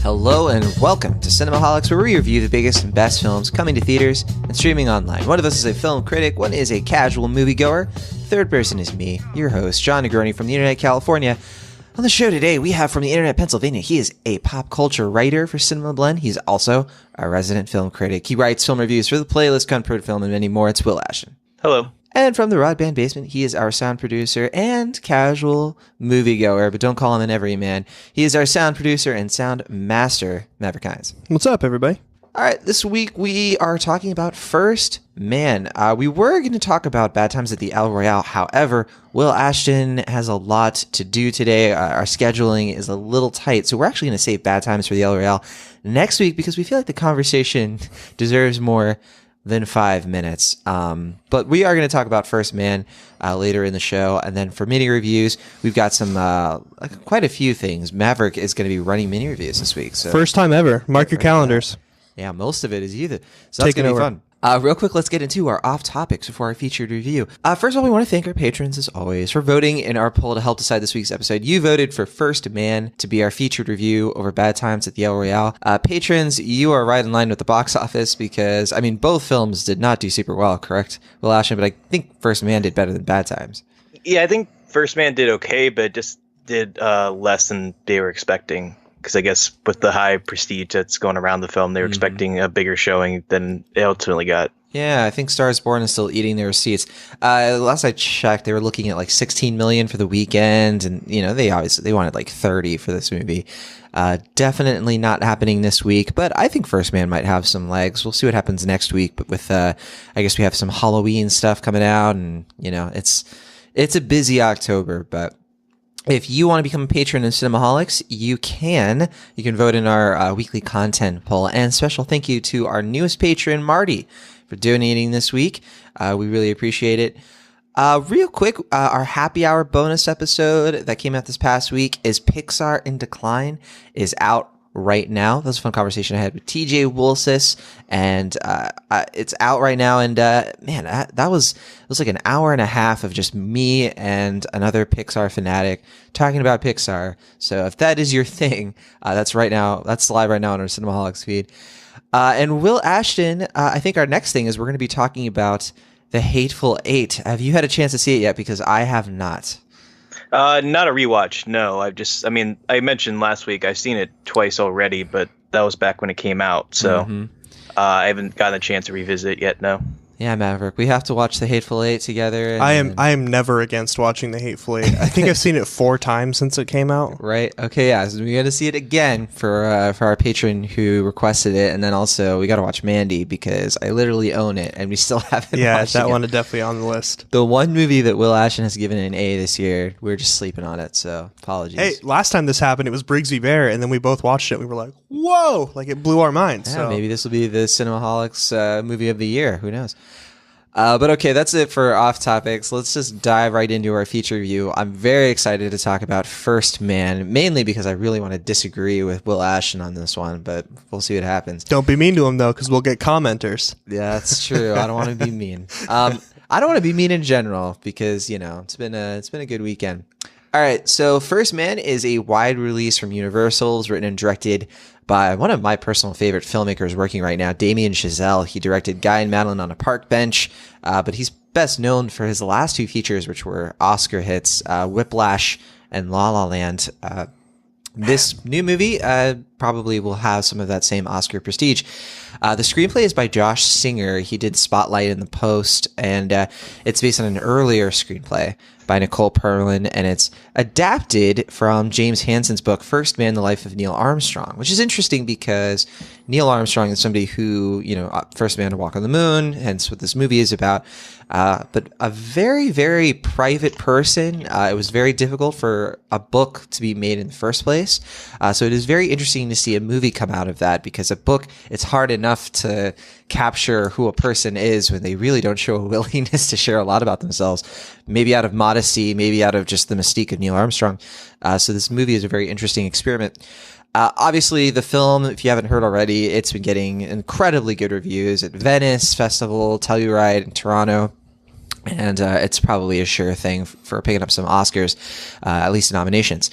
Hello and welcome to Cinemaholics, where we review the biggest and best films coming to theaters and streaming online. One of us is a film critic, one is a casual moviegoer. Third person is me, your host, John Negroni from the Internet California. On the show today, we have from the Internet Pennsylvania. He is a pop culture writer for Cinema Blend. He's also a resident film critic. He writes film reviews for The Playlist, Comfort Film, and many more. It's Will Ashton. Hello. And from the Rod Band Basement, he is our sound producer and casual moviegoer, but don't call him an everyman. He is our sound producer and sound master, Maverick Hines. What's up, everybody? All right, this week we are talking about First Man. We were going to talk about Bad Times at the El Royale. However, Will Ashton has a lot to do today. Our scheduling is a little tight, so we're actually going to save Bad Times for the El Royale next week because we feel like the conversation deserves more than 5 minutes. But we are going to talk about First Man later in the show. And then for mini reviews, we've got some quite a few things. Maverick is going to be running mini reviews this week. So first time ever. Mark your calendars. Yeah, most of it is you. So that's going to be fun. Real quick, let's get into our off topics before our featured review. First of all, we want to thank our patrons, as always, for voting in our poll to help decide this week's episode. You voted for First Man to be our featured review over Bad Times at the El Royale. Patrons, you are right in line with the box office because, I mean, both films did not do super well, correct, Will Ashton? But I think First Man did better than Bad Times. Yeah, I think First Man did okay, but just did less than they were expecting. Because I guess with the high prestige that's going around the film, they were expecting a bigger showing than they ultimately got. Yeah, I think Stars Born is still eating their receipts. Last I checked, they were looking at like 16 million for the weekend, and you know they wanted like 30 for this movie. Definitely not happening this week, but I think First Man might have some legs. We'll see what happens next week. But with I guess we have some Halloween stuff coming out, and you know it's a busy October, but. If you want to become a patron of Cinemaholics, you can. You can vote in our weekly content poll. And special thank you to our newest patron, Marty, for donating this week. We really appreciate it. Real quick, our happy hour bonus episode that came out this past week is Pixar in Decline, is out right now. That was a fun conversation I had with TJ Woolsis, and it's out right now. And man, it was like an hour and a half of just me and another Pixar fanatic talking about Pixar. So if that is your thing, that's right now. That's live right now on our Cinemaholics feed. And Will Ashton, I think our next thing is we're going to be talking about The Hateful Eight. Have you had a chance to see it yet? Because I have not. Not a rewatch. No, I mentioned last week I've seen it twice already, but that was back when it came out. So I haven't gotten a chance to revisit it yet. No. Yeah, Maverick, we have to watch The Hateful Eight together. I am never against watching The Hateful Eight. I think I've seen it 4 times since it came out. Right. Okay. Yeah. So we got to see it again for our patron who requested it, and then also we got to watch Mandy because I literally own it, and we still haven't. Yeah, watched that it. one is definitely on the list. The one movie that Will Ashton has given an A this year, we're just sleeping on it. So apologies. Hey, last time this happened, it was Briggs v. Bear, and then we both watched it. We were like, "Whoa!" Like it blew our minds. Yeah, so maybe this will be the Cinemaholics movie of the year. Who knows? But okay, that's it for off topics. Let's just dive right into our feature review. I'm very excited to talk about First Man, mainly because I really want to disagree with Will Ashton on this one, but we'll see what happens. Don't be mean to him though, because we'll get commenters. Yeah, that's true. I don't want to be mean. I don't want to be mean in general because it's been a good weekend. All right, so First Man is a wide release from Universal. It's written and directed by one of my personal favorite filmmakers working right now, Damien Chazelle. He directed Guy and Madeline on a Park Bench, but he's best known for his last 2 features, which were Oscar hits, Whiplash and La La Land. This new movie probably will have some of that same Oscar prestige. The screenplay is by Josh Singer. He did Spotlight and The Post, and it's based on an earlier screenplay by Nicole Perlin, and it's adapted from James Hansen's book, First Man, The Life of Neil Armstrong, which is interesting because Neil Armstrong is somebody who, first man to walk on the moon, hence what this movie is about, but a very, very private person. It was very difficult for a book to be made in the first place, so it is very interesting to see a movie come out of that, because a book, it's hard enough to capture who a person is when they really don't show a willingness to share a lot about themselves, maybe out of modesty, maybe out of just the mystique of Neil Armstrong. So this movie is a very interesting experiment. Obviously, the film, if you haven't heard already, it's been getting incredibly good reviews at Venice Festival, Telluride, and Toronto. And it's probably a sure thing for picking up some Oscars, at least nominations.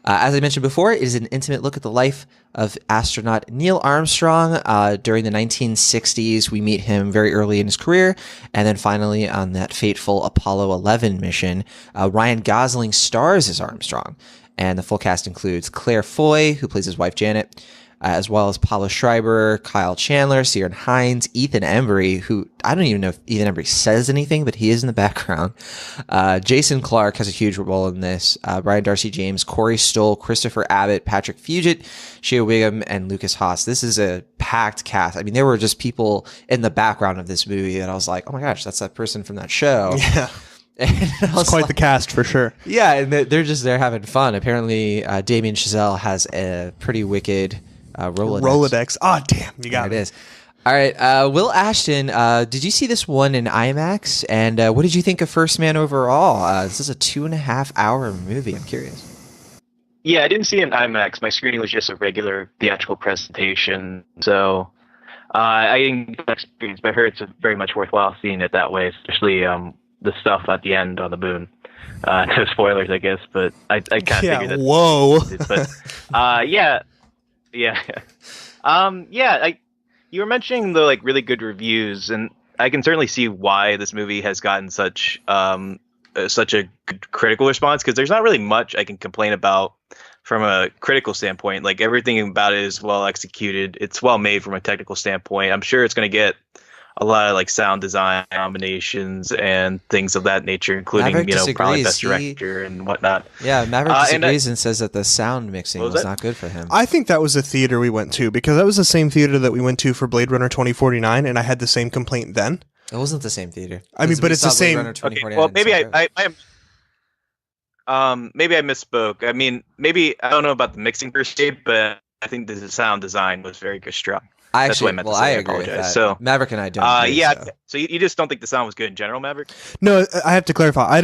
As I mentioned before, it is an intimate look at the life of astronaut Neil Armstrong. During the 1960s, we meet him very early in his career, and then finally on that fateful Apollo 11 mission, Ryan Gosling stars as Armstrong. And the full cast includes Claire Foy, who plays his wife Janet, as well as Paula Schreiber, Kyle Chandler, Ciaran Hinds, Ethan Embry, who I don't even know if Ethan Embry says anything, but he is in the background. Jason Clarke has a huge role in this. Brian Darcy James, Corey Stoll, Christopher Abbott, Patrick Fugit, Shea Wiggum, and Lucas Haas. This is a packed cast. I mean, there were just people in the background of this movie that I was like, oh my gosh, that's that person from that show. Yeah. It's quite the cast for sure. Yeah, and they're having fun. Apparently, Damien Chazelle has a pretty wicked Rolodex. Oh, damn. You got it. It is. All right. Will Ashton, did you see this one in IMAX? And what did you think of First Man overall? This is a 2.5-hour movie. I'm curious. Yeah, I didn't see it in IMAX. My screening was just a regular theatrical presentation. So I didn't get that experience, but I heard it's very much worthwhile seeing it that way, especially the stuff at the end on the moon. No spoilers, I guess, but I kind of figured that. Whoa. But yeah. You were mentioning the like really good reviews, and I can certainly see why this movie has gotten such a good critical response, because there's not really much I can complain about from a critical standpoint. Like, everything about it is well executed. It's well made from a technical standpoint. I'm sure it's going to get a lot of like sound design nominations and things of that nature, including Maverick probably best disagrees. director and whatnot. Yeah, Maverick disagrees and says that the sound mixing was not good for him. I think that was a theater we went to, because that was the same theater that we went to for Blade Runner 2049, and I had the same complaint then. It wasn't the same theater. I mean, but it's the same. Okay, well, maybe I misspoke. I mean, maybe I don't know about the mixing per se, but I think the sound design was very good, strong. That's what I meant to say. I agree with that. So Maverick and I don't. Agree, yeah. So you just don't think the sound was good in general, Maverick? No, I have to clarify.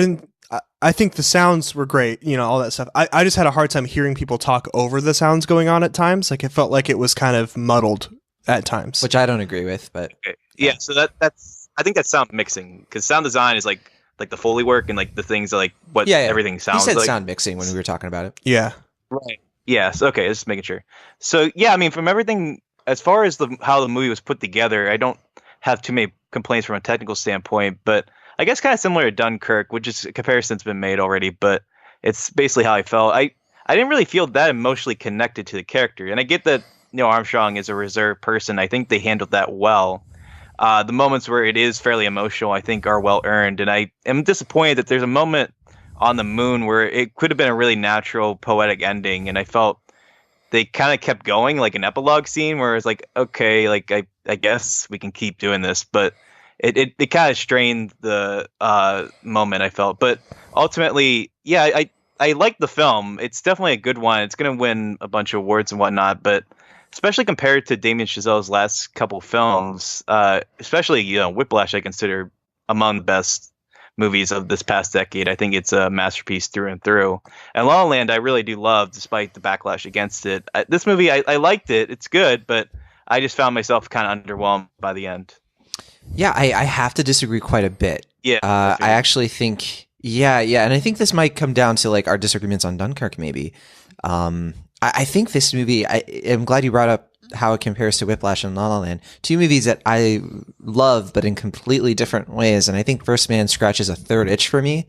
I think the sounds were great. All that stuff. I just had a hard time hearing people talk over the sounds going on at times. Like, it felt like it was kind of muddled at times, which I don't agree with. But okay. Yeah. So that's I think that's sound mixing, because sound design is like the Foley work and like the things like what everything sounds like. He said sound mixing when we were talking about it. Yeah. Right. Yes. Okay. Just making sure. So yeah, I mean, from everything. As far as how the movie was put together, I don't have too many complaints from a technical standpoint, but I guess kind of similar to Dunkirk, which is a comparison that's been made already, but it's basically how I felt. I didn't really feel that emotionally connected to the character, and I get that Neil Armstrong is a reserved person. I think they handled that well. The moments where it is fairly emotional, I think, are well earned, and I am disappointed that there's a moment on the moon where it could have been a really natural, poetic ending, and I felt they kind of kept going, like an epilogue scene where it's like, okay, like I guess we can keep doing this, but it kind of strained the moment, I felt. But ultimately, yeah, I like the film. It's definitely a good one. It's going to win a bunch of awards and whatnot, but especially compared to Damien Chazelle's last couple films, especially Whiplash, I consider among the best movies of this past decade. I think it's a masterpiece through and through. And La La Land I really do love, despite the backlash against it. This movie, I liked it. It's good, but I just found myself kind of underwhelmed by the end. Yeah, I have to disagree quite a bit. Yeah. I actually think, and I think this might come down to like our disagreements on Dunkirk maybe. I think this movie, I'm glad you brought up how it compares to Whiplash and La La Land, two movies that I love, but in completely different ways. And I think First Man scratches a third itch for me,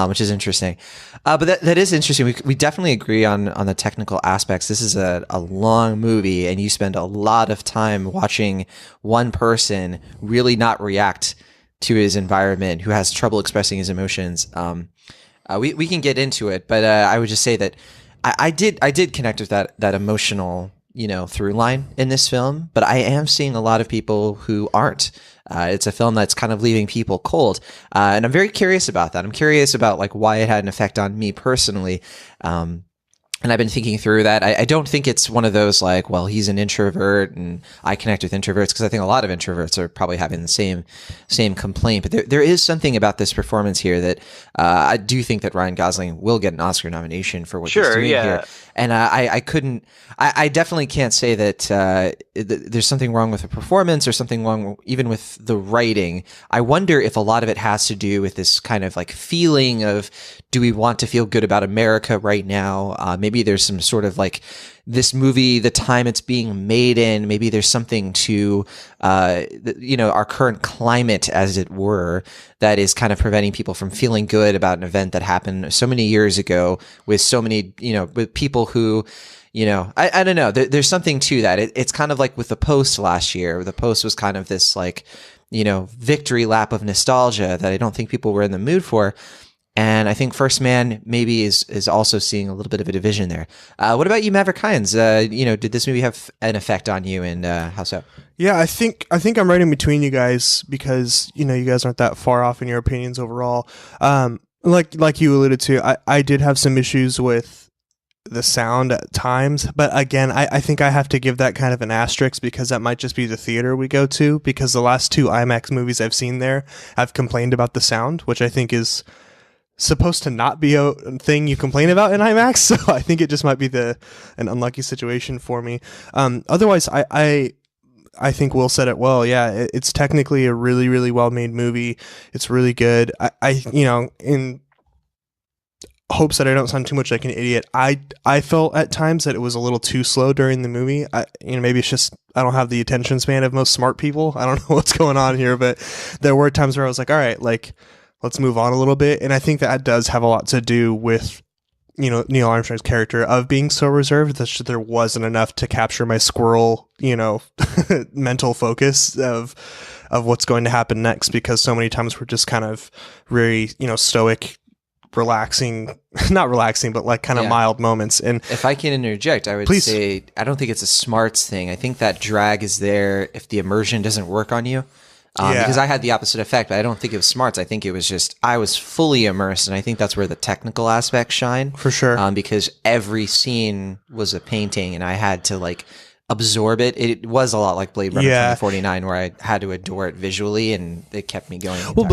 which is interesting. But that is interesting. We definitely agree on the technical aspects. This is a long movie, and you spend a lot of time watching one person really not react to his environment, who has trouble expressing his emotions. We can get into it, but I would just say that I did connect with that emotional through line in this film, but I am seeing a lot of people who aren't. It's a film that's kind of leaving people cold, and I'm very curious about that. I'm curious about like why it had an effect on me personally. And I've been thinking through that. I don't think it's one of those like, well, he's an introvert and I connect with introverts, because I think a lot of introverts are probably having the same complaint. But there is something about this performance here that I do think that Ryan Gosling will get an Oscar nomination for what he's doing here. And I definitely can't say that there's something wrong with the performance or something wrong even with the writing. I wonder if a lot of it has to do with this kind of like feeling of, do we want to feel good about America right now? Maybe there's some sort of like this movie, the time it's being made in, maybe there's something to, our current climate, as it were, that is kind of preventing people from feeling good about an event that happened so many years ago with so many, with people who, I don't know. There's something to that. It's kind of like with The Post last year. The Post was kind of this like, victory lap of nostalgia that I don't think people were in the mood for. And I think First Man maybe is also seeing a little bit of a division there. What about you, Maverick Hines? Did this movie have an effect on you, and how so? Yeah, I think I'm right in between you guys, because you guys aren't that far off in your opinions overall. Like you alluded to, I did have some issues with the sound at times, but again, I think I have to give that kind of an asterisk, because that might just be the theater we go to, because the last 2 IMAX movies I've seen there, I've complained about the sound, which I think is supposed to not be a thing you complain about in IMAX. So I think it just might be an unlucky situation for me. Otherwise, I think Will said it well. Yeah, it's technically a really, really well-made movie. It's really good. I in hopes that I don't sound too much like an idiot, I felt at times that it was a little too slow during the movie. Maybe it's just I don't have the attention span of most smart people. I don't know what's going on here, but there were times where I was like, all right, like, let's move on a little bit. And I think that does have a lot to do with, Neil Armstrong's character of being so reserved that there wasn't enough to capture my squirrel, mental focus of what's going to happen next, because so many times we're just kind of very, stoic, not relaxing, but like kind of mild moments. And if I can interject, I would say, I don't think it's a smarts thing. I think that drag is there if the immersion doesn't work on you. Because I had the opposite effect, but I don't think it was smarts. I think it was just, I was fully immersed, and I think that's where the technical aspects shine. For sure. Because every scene was a painting, and I had to like absorb it. It was a lot like Blade Runner 2049, where I had to adore it visually, and it kept me going. Well,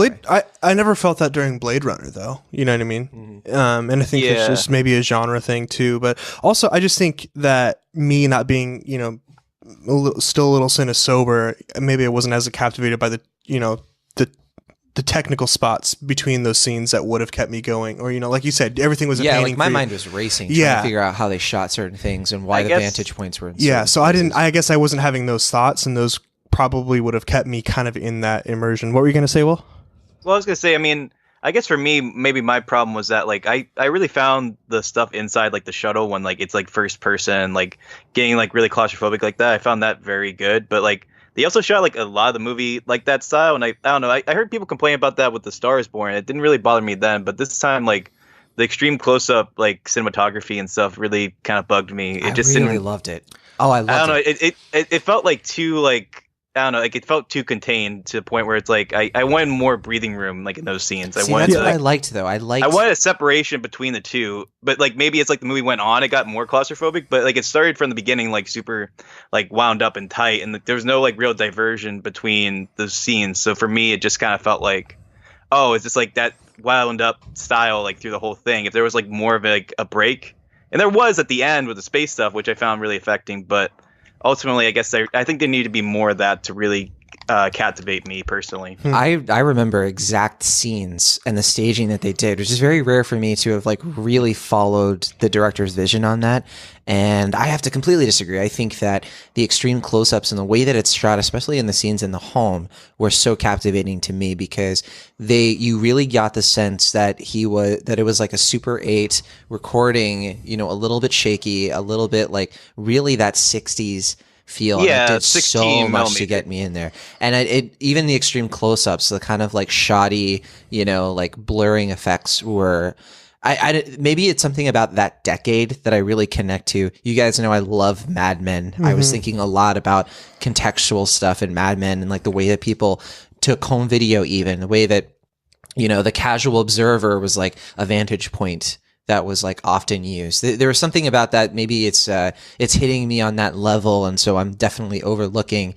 I never felt that during Blade Runner, though. You know what I mean? Mm-hmm. And I think it's just maybe a genre thing too. But also, I just think that me not being, still a little sober, maybe I wasn't as captivated by the technical spots between those scenes that would have kept me going, or like you said, everything was a painting. Like my mind was racing trying to figure out how they shot certain things and why the vantage points were in so I guess I wasn't having those thoughts, and those probably would have kept me kind of in that immersion. What were you going to say, Will? Well, I was going to say, I guess for me, maybe my problem was that like I really found the stuff inside like the shuttle when like it's like first person, like getting like really claustrophobic like that. I found that very good, but like they also shot like a lot of the movie like that style, and I don't know. I heard people complain about that with The Star Is Born. It didn't really bother me then, but this time like the extreme close up like cinematography and stuff really kind of bugged me. I really loved it. Oh, I loved it. It felt like too like. I don't know, like it felt too contained to the point where it's like I wanted more breathing room like in those scenes. That's what I liked though. I wanted a separation between the two, but like maybe it's like the movie went on, it got more claustrophobic, but like it started from the beginning like super like wound up and tight, and there was no like real diversion between those scenes. So for me, it just kind of felt like, oh, it's just like that wound up style like through the whole thing. If there was like more of like a break, and there was at the end with the space stuff, which I found really affecting, but ultimately, I guess I think there need to be more of that to really captivate me personally. I remember exact scenes and the staging that they did, which is very rare for me to have like really followed the director's vision on that. And I have to completely disagree. I think that the extreme close-ups and the way that it's shot, especially in the scenes in the home, were so captivating to me, because you really got the sense that it was like a Super 8 recording, a little bit shaky, a little bit like really that 60s feel. Yeah, and it did so much to get me in there. And even the extreme close-ups, the kind of like shoddy, like blurring effects were. Maybe it's something about that decade that I really connect to. You guys know I love Mad Men. Mm-hmm. I was thinking a lot about contextual stuff in Mad Men, and like the way that people took home video, even the way that the casual observer was like a vantage point that was like often used. There was something about that. Maybe it's hitting me on that level, and so I'm definitely overlooking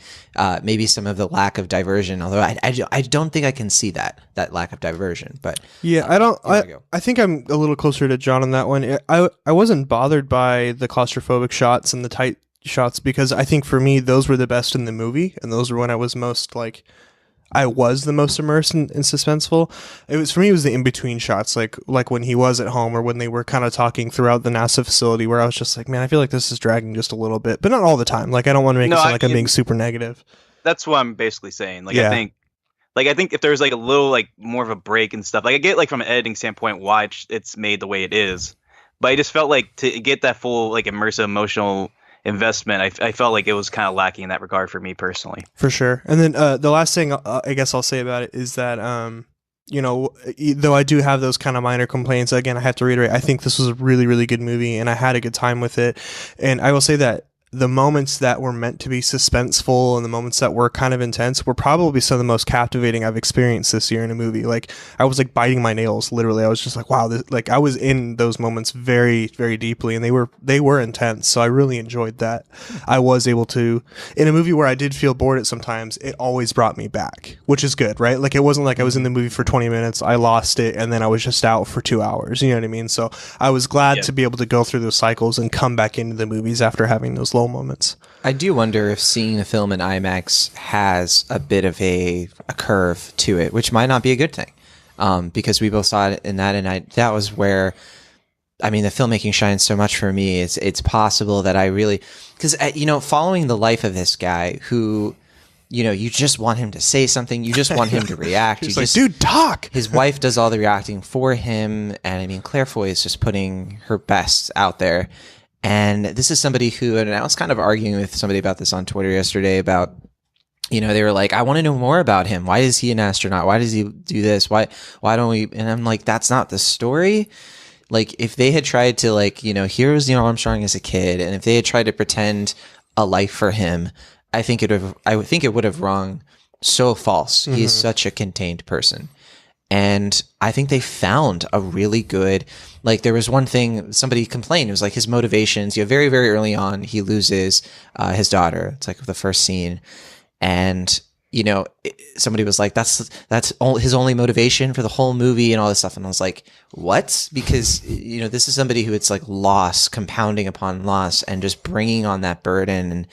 maybe some of the lack of diversion. Although I don't think I can see that lack of diversion. But yeah, I think I'm a little closer to John on that one. I wasn't bothered by the claustrophobic shots and the tight shots because I think for me those were the best in the movie, and those were when I was most like. I was the most immersed and suspenseful. It was for me. It was the in between shots, like when he was at home or when they were kind of talking throughout the NASA facility, where I was just like, man, I feel like this is dragging just a little bit, but not all the time. Like I don't want to make it sound like I'm being super negative. That's what I'm basically saying. Like I think if there's like a little like more of a break and stuff, like I get like from an editing standpoint why it's made the way it is, but I just felt like to get that full like immersive emotional investment, I felt like it was kind of lacking in that regard for me personally. For sure. And then the last thing I guess I'll say about it is that you know, though I do have those kind of minor complaints, again I have to reiterate, I think this was a really, really good movie and I had a good time with it. And I will say that the moments that were meant to be suspenseful and the moments that were kind of intense were probably some of the most captivating I've experienced this year in a movie. Like I was like biting my nails, literally. I was just like, wow, like I was in those moments very, very deeply, and they were intense. So I really enjoyed that. I was able to, in a movie where I did feel bored at sometimes, it always brought me back, which is good, right? Like it wasn't like I was in the movie for 20 minutes, I lost it, and then I was just out for 2 hours. You know what I mean? So I was glad to be able to go through those cycles and come back into the movies after having those low moments. I do wonder if seeing a film in IMAX has a bit of a curve to it, which might not be a good thing, because we both saw it in that, and that was where, I mean, the filmmaking shines so much for me. It's possible that I really, because you know, following the life of this guy who, you know, you just want him to say something, you just want him to react. He's like, dude, talk. His wife does all the reacting for him, and I mean, Claire Foy is just putting her best out there. And this is somebody who, and I was kind of arguing with somebody about this on Twitter yesterday about, you know, they were like, I want to know more about him. Why is he an astronaut? Why does he do this? Why don't we? And I'm like, that's not the story. Like if they had tried to like, you know, here's Neil Armstrong as a kid, and if they had tried to pretend a life for him, I think it would have rung so false. Mm-hmm. He's such a contained person. And I think they found a really good, like there was one thing somebody complained, it was like his motivations, you know, very, very early on, he loses his daughter. It's like the first scene. And, you know, somebody was like, that's his only motivation for the whole movie and all this stuff. And I was like, what? Because, you know, this is somebody who it's like loss, compounding upon loss and just bringing on that burden. And,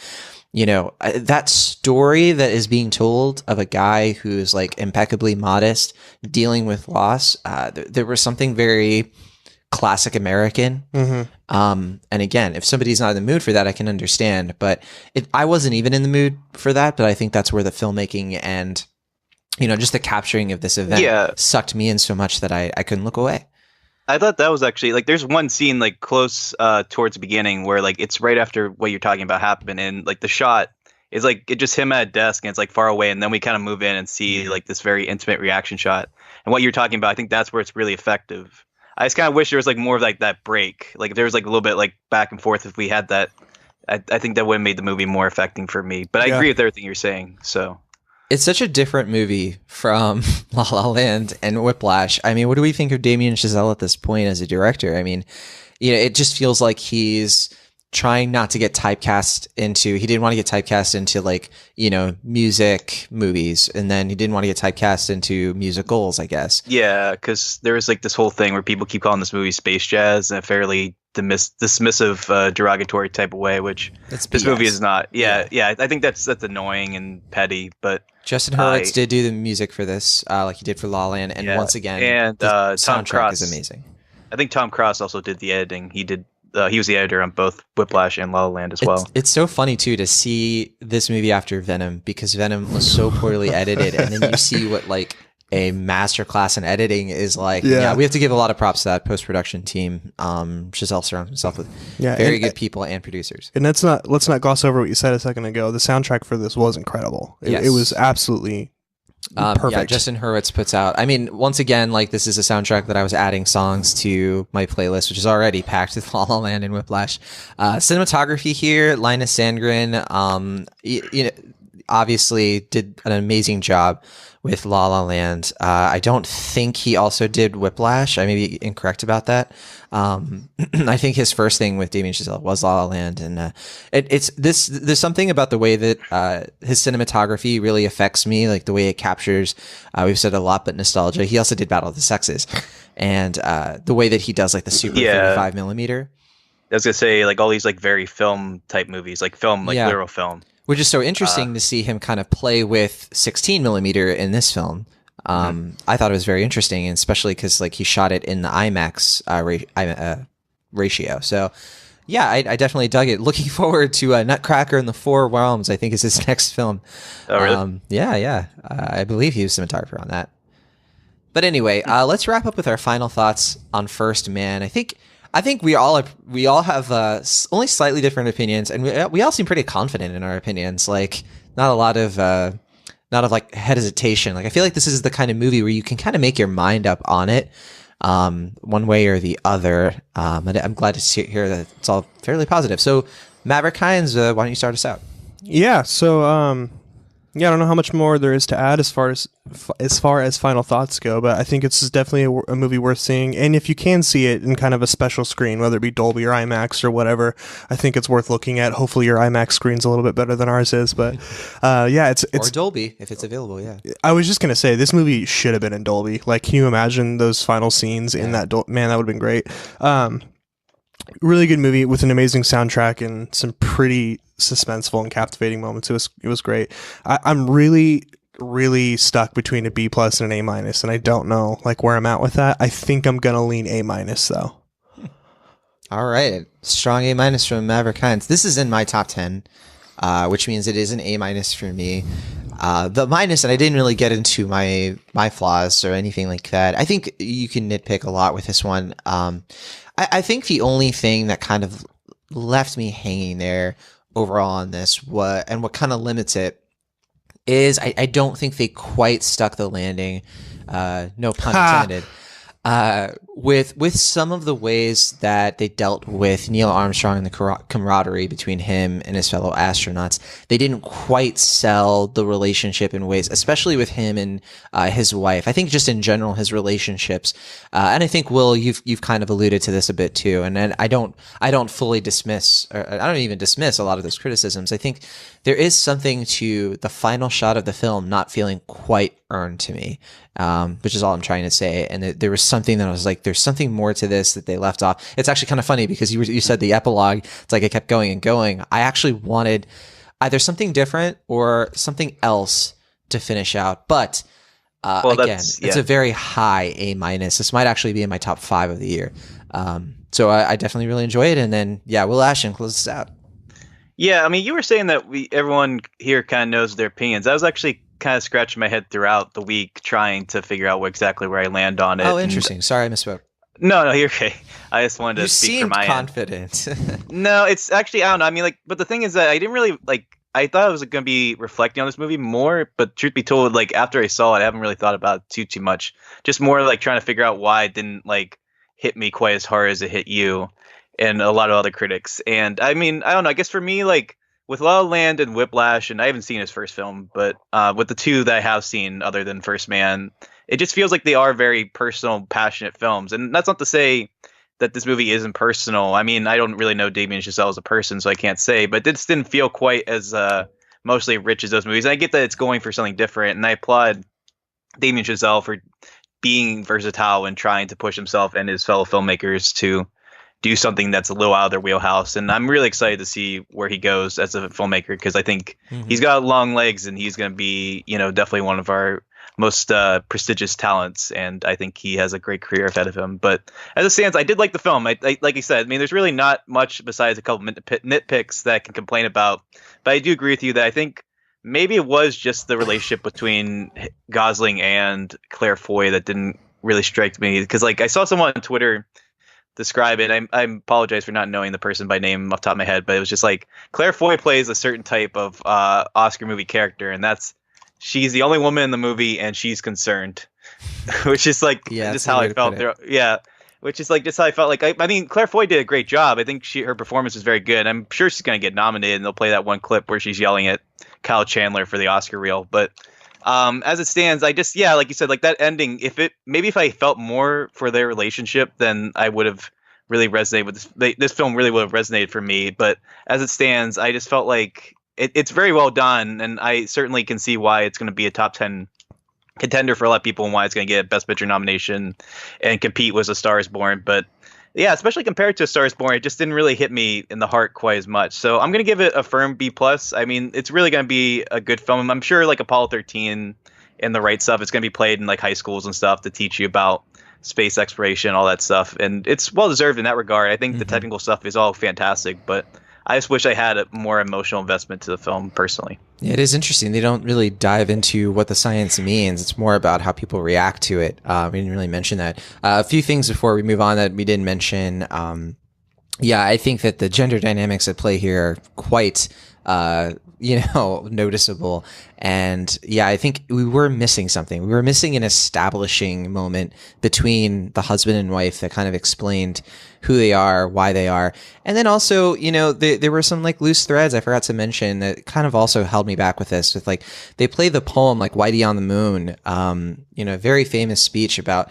you know, that story that is being told of a guy who's like impeccably modest dealing with loss, there was something very classic American. Mm-hmm. And again, if somebody's not in the mood for that, I can understand. But I wasn't even in the mood for that. But I think that's where the filmmaking and, you know, just the capturing of this event sucked me in so much that I couldn't look away. I thought that was actually like there's one scene like close towards the beginning where like it's right after what you're talking about happened, and like the shot is like it just him at a desk and it's like far away, and then we kind of move in and see like this very intimate reaction shot. And what you're talking about, I think that's where it's really effective. I just kind of wish there was like more of like that break, like if there was like a little bit like back and forth. If we had that, I think that would have made the movie more affecting for me. But I agree with everything you're saying. So. It's such a different movie from La La Land and Whiplash. I mean, what do we think of Damien Chazelle at this point as a director? I mean, you know, it just feels like he's trying not to get typecast into, he didn't want to get typecast into like, you know, music movies. And then he didn't want to get typecast into musicals, I guess. Yeah, because there was like this whole thing where people keep calling this movie space jazz in a fairly dismissive, derogatory type of way, which this movie is not. Yeah. I think that's annoying and petty, but Justin Hurwitz did do the music for this, like he did for La La Land, and once again, and the Tom soundtrack Cross is amazing. I think Tom Cross also did the editing. He was the editor on both Whiplash and La La Land as well. It's so funny too to see this movie after Venom, because Venom was so poorly edited, and then you see what like a masterclass in editing is like. Yeah, we have to give a lot of props to that post-production team. Chazelle surrounds himself with very good people and producers. And let's not gloss over what you said a second ago. The soundtrack for this was incredible. It was absolutely perfect. Yeah, Justin Hurwitz puts out, I mean, once again, like this is a soundtrack that I was adding songs to my playlist, which is already packed with La La Land and Whiplash. Cinematography here, Linus Sandgren, you know, obviously did an amazing job with La La Land. I don't think he also did Whiplash. I may be incorrect about that. I think his first thing with Damien Chazelle was La La Land, and it's this. There's something about the way that his cinematography really affects me, like the way it captures. We've said a lot, but nostalgia. He also did Battle of the Sexes, and the way that he does like the super 35 millimeter. I was gonna say like all these like very film type movies, like film, like literal film. Which is so interesting to see him kind of play with 16 millimeter in this film. I thought it was very interesting, and especially because like he shot it in the IMAX ratio. So yeah, I definitely dug it. Looking forward to Nutcracker in the Four Realms. I think is his next film. Oh really? Yeah. I believe he was cinematographer on that. But anyway, let's wrap up with our final thoughts on First Man. I think we all have only slightly different opinions, and we all seem pretty confident in our opinions. Like not a lot of like hesitation. Like I feel like this is the kind of movie where you can kind of make your mind up on it, one way or the other. And I'm glad to hear that it's all fairly positive. So Maverick Hines, why don't you start us out? Yeah. So yeah, I don't know how much more there is to add as far as final thoughts go, but I think it's definitely a movie worth seeing. And if you can see it in kind of a special screen, whether it be Dolby or IMAX or whatever, I think it's worth looking at. Hopefully your IMAX screen's a little bit better than ours is, but yeah, it's or Dolby if it's available. Yeah, I was just gonna say this movie should have been in Dolby. Like, can you imagine those final scenes in that? Man, that would have been great. Really good movie with an amazing soundtrack and some pretty suspenseful and captivating moments. It was great. I'm really stuck between a B+ and an A-, and I don't know like where I'm at with that. I think I'm gonna lean A- though. All right, strong A- from Maverick Hines. This is in my top 10, which means it is an A- for me. The minus, and I didn't really get into my flaws or anything like that. I think you can nitpick a lot with this one. I think the only thing that kind of left me hanging there overall on this, what kind of limits it, is I don't think they quite stuck the landing. No pun intended. With some of the ways that they dealt with Neil Armstrong and the camaraderie between him and his fellow astronauts, they didn't quite sell the relationship in ways, especially with him and his wife. I think just in general, his relationships, and I think Will, you've kind of alluded to this a bit too. And then I don't fully dismiss, or I don't even dismiss a lot of those criticisms. I think there is something to the final shot of the film not feeling quite earned to me, which is all I'm trying to say. And there was something that I was like, there's something more to this that they left off. It's actually kind of funny because you said the epilogue. It's like it kept going and going. I actually wanted either something different or something else to finish out. But again, it's a very high A-. This might actually be in my top 5 of the year. So I definitely really enjoy it. And then, yeah, Will Ashton closes this out. Yeah, I mean, you were saying that everyone here kind of knows their opinions. I was actually kind of scratching my head throughout the week trying to figure out exactly where I land on it. Oh, interesting. Sorry, I misspoke. No, you're okay. I just wanted to speak for my confident. No, it's actually, I don't know. I mean, like, but the thing is that I didn't really, like, I thought I was going to be reflecting on this movie more, but truth be told, like, after I saw it, I haven't really thought about it too much. Just more, like, trying to figure out why it didn't, like, hit me quite as hard as it hit you and a lot of other critics. And, I mean, I don't know. I guess for me, like, with La La Land and Whiplash, and I haven't seen his first film, but with the two that I have seen other than First Man, it just feels like they are very personal, passionate films. And that's not to say that this movie isn't personal. I mean, I don't really know Damien Chazelle as a person, so I can't say, but it just didn't feel quite as mostly rich as those movies. And I get that it's going for something different, and I applaud Damien Chazelle for being versatile and trying to push himself and his fellow filmmakers to do something that's a little out of their wheelhouse. And I'm really excited to see where he goes as a filmmaker, because I think he's got long legs and he's going to be, definitely one of our most prestigious talents. And I think he has a great career ahead of him. But as it stands, I did like the film. I like you said, I mean, there's really not much besides a couple nitpicks that I can complain about. But I do agree with you that I think maybe it was just the relationship between Gosling and Claire Foy that didn't really strike me. Because like I saw someone on Twitter describe it. I apologize for not knowing the person by name off the top of my head, but it was just like Claire Foy plays a certain type of Oscar movie character, and she's the only woman in the movie and she's concerned, which is like just how I felt there. Yeah. which is like just how I felt. Like I mean, Claire Foy did a great job. I think her performance was very good. I'm sure she's going to get nominated, and they'll play that one clip where she's yelling at Kyle Chandler for the Oscar reel. But as it stands, I just like you said, like that ending. If I felt more for their relationship, then I would have really resonated with this. This film really would have resonated for me. But as it stands, I just felt like it's very well done, and I certainly can see why it's going to be a top 10 contender for a lot of people and why it's going to get a Best Picture nomination and compete with A Star Is Born. But yeah, especially compared to A Star Is Born, it just didn't really hit me in the heart quite as much. So I'm going to give it a firm B+. I mean, it's really going to be a good film. I'm sure like Apollo 13 and the right stuff, it's going to be played in like high schools and stuff to teach you about space exploration, all that stuff. And it's well deserved in that regard. I think the technical stuff is all fantastic, but I just wish I had a more emotional investment to the film personally. Yeah, it is interesting. They don't really dive into what the science means. It's more about how people react to it. We didn't really mention that. A few things before we move on that we didn't mention. Yeah, I think that the gender dynamics at play here are quite, noticeable. And yeah, I think we were missing something. We were missing an establishing moment between the husband and wife that kind of explained who they are, why they are. And then also, there were some like loose threads I forgot to mention that kind of also held me back with this. With like, they play the poem like Whitey on the Moon, a very famous speech about,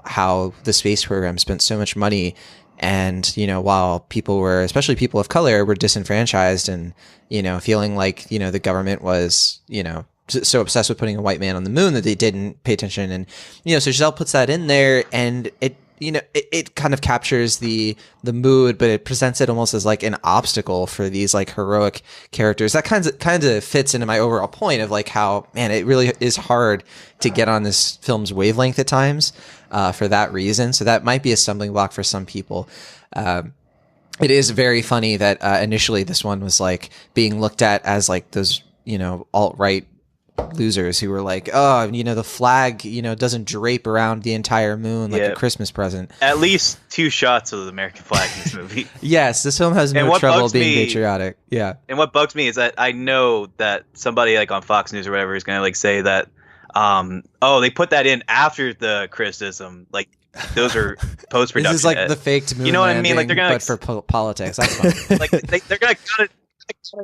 how the space program spent so much money. And, while people were, especially people of color, were disenfranchised and, feeling like, the government was, so obsessed with putting a white man on the moon that they didn't pay attention. And, so Chazelle puts that in there, and it kind of captures the mood, but it presents it almost as like an obstacle for these like heroic characters. That kind of fits into my overall point of like how, man, it really is hard to get on this film's wavelength at times for that reason. So that might be a stumbling block for some people. It is very funny that initially this one was like being looked at as like those, alt-right losers who were like, oh, the flag, doesn't drape around the entire moon like a Christmas present. At least 2 shots of the American flag in this movie. Yes, this film has no trouble being patriotic. Yeah. And what bugs me is that I know that somebody like on Fox News or whatever is going to like say that, they put that in after the criticism. Like, those are post-production. This is like the faked moon what I mean? Like, they're gonna, but for politics. That's fun. Like, they're going to cut it